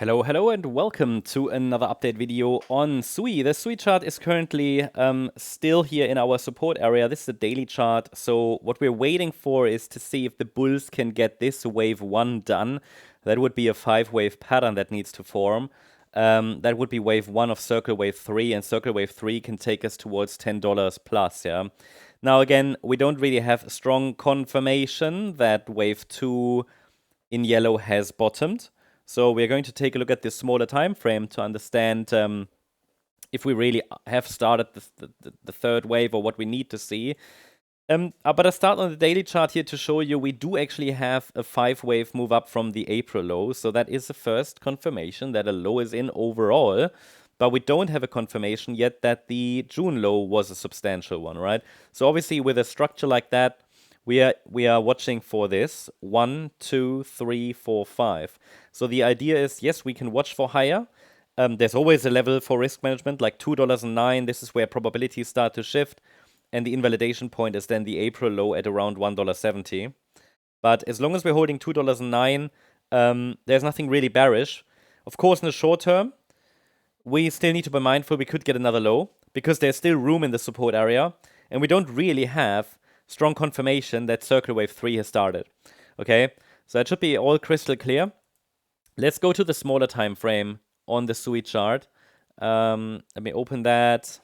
Hello, and welcome to another update video on SUI. The SUI chart is currently still here in our support area. This is a daily chart, so what we're waiting for is to see if the bulls can get this wave 1 done. That would be a 5-wave pattern that needs to form. That would be wave 1 of circle wave 3, and circle wave 3 can take us towards $10 plus, yeah. Now again, we don't really have strong confirmation that wave 2 in yellow has bottomed. So we're going to take a look at this smaller time frame to understand if we really have started the third wave or what we need to see. But I start on the daily chart here to show you we do actually have a 5-wave move up from the April low. So that is the first confirmation that a low is in overall. But we don't have a confirmation yet that the June low was a substantial one, right? So obviously with a structure like that, we are watching for this 1, 2, 3, 4, 5. So the idea is, yes, we can watch for higher. There's always a level for risk management, like $2.09. This is where probabilities start to shift, and the invalidation point is then the April low at around $1.70. But as long as we're holding $2.09, there's nothing really bearish. Of course, in the short term, we still need to be mindful we could get another low because there's still room in the support area, and we don't really have strong confirmation that circle wave 3 has started. Okay, so that should be all crystal clear. Let's go to the smaller time frame on the SUI chart. Let me open that.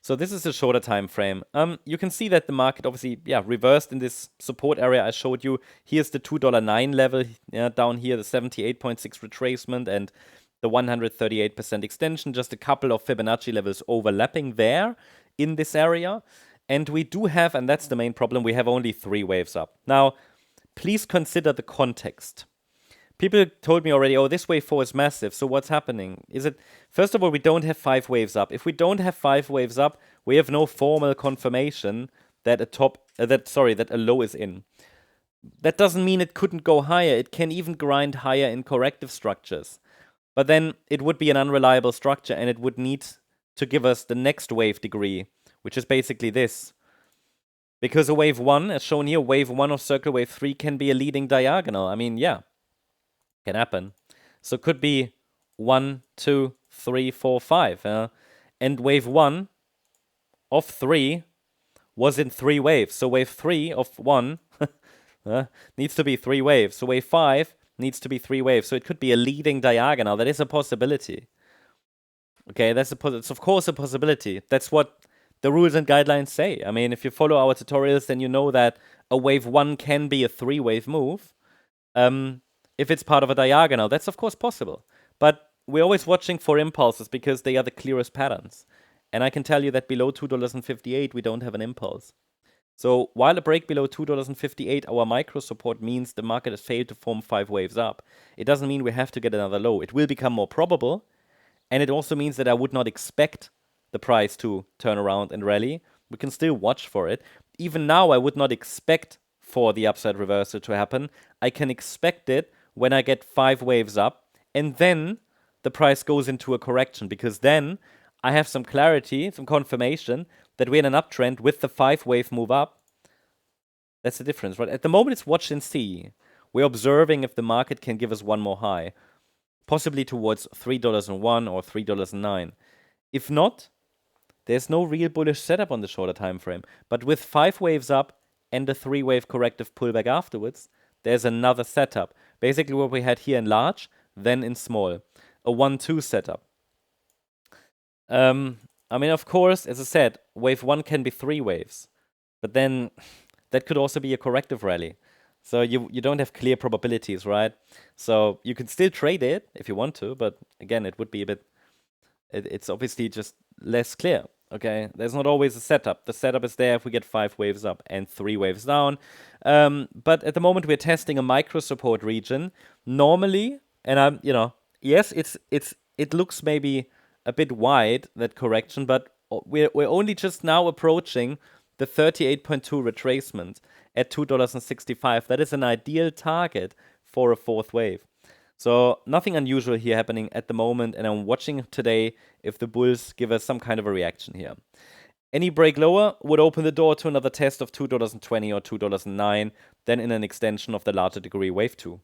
So this is a shorter time frame. You can see that the market obviously, reversed in this support area I showed you. Here's the $2.09 level, down here the 78.6 retracement and the 138% extension, just a couple of Fibonacci levels overlapping there in this area. And we do have, and that's the main problem, we have only 3 waves up. Now, please consider the context. People told me already, oh, this wave 4 is massive, so what's happening? Is it, first of all, we don't have 5 waves up. If we don't have 5 waves up, we have no formal confirmation that that a low is in. That doesn't mean it couldn't go higher. It can even grind higher in corrective structures. But then it would be an unreliable structure, and it would need to give us the next wave degree, which is basically this. Because a wave 1, as shown here, wave 1 of circle wave 3 can be a leading diagonal. I mean, yeah, can happen. So it could be 1, 2, 3, 4, 5. And wave 1 of 3 was in 3 waves. So wave 3 of 1 needs to be 3 waves. So wave 5 needs to be 3 waves. So it could be a leading diagonal. That is a possibility. Okay, it's of course a possibility. That's what the rules and guidelines say. I mean, if you follow our tutorials, then you know that a wave 1 can be a 3-wave move. If it's part of a diagonal, that's of course possible. But we're always watching for impulses because they are the clearest patterns. And I can tell you that below $2.58, we don't have an impulse. So while a break below $2.58, our micro support means the market has failed to form 5 waves up. It doesn't mean we have to get another low. It will become more probable. And it also means that I would not expect the price to turn around and rally. We can still watch for it. Even now, I would not expect for the upside reversal to happen. I can expect it when I get 5 waves up, and then the price goes into a correction, because then I have some clarity, some confirmation that we're in an uptrend with the 5-wave move up. That's the difference, right? At the moment, it's watch and see. We're observing if the market can give us one more high, possibly towards $3.01 or $3.09. If not, there's no real bullish setup on the shorter time frame. But with 5 waves up and a 3-wave corrective pullback afterwards, there's another setup. Basically what we had here in large, then in small. A 1-2 setup. I mean, of course, as I said, wave 1 can be 3 waves. But then that could also be a corrective rally. So you don't have clear probabilities, right? So you can still trade it if you want to, but again, it would be a bit... It's obviously just less clear. Okay, there's not always a setup. The setup is there if we get 5 waves up and 3 waves down. But at the moment we're testing a micro support region. Normally, and yes, it looks maybe a bit wide, that correction, but we're only just now approaching the 38.2 retracement at $2.65. That is an ideal target for a 4th wave. So nothing unusual here happening at the moment, and I'm watching today if the bulls give us some kind of a reaction here. Any break lower would open the door to another test of $2.20 or $2.09. then in an extension of the larger degree wave 2.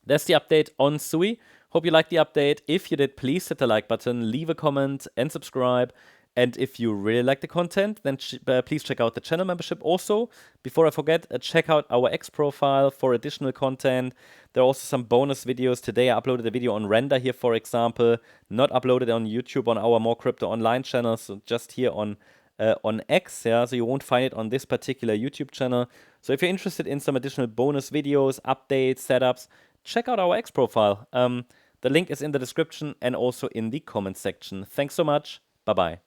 That's the update on SUI. Hope you liked the update. If you did, please hit the like button, leave a comment, and subscribe. And if you really like the content, then please check out the channel membership. Also, before I forget, check out our X profile for additional content. There are also some bonus videos. Today I uploaded a video on render here, for example, not uploaded on YouTube on our Morecryptoonline channel, so just here on X, yeah, so you won't find it on this particular YouTube channel. So if you're interested in some additional bonus videos, updates, setups, check out our X profile. The link is in the description and also in the comment section. Thanks so much. Bye-bye.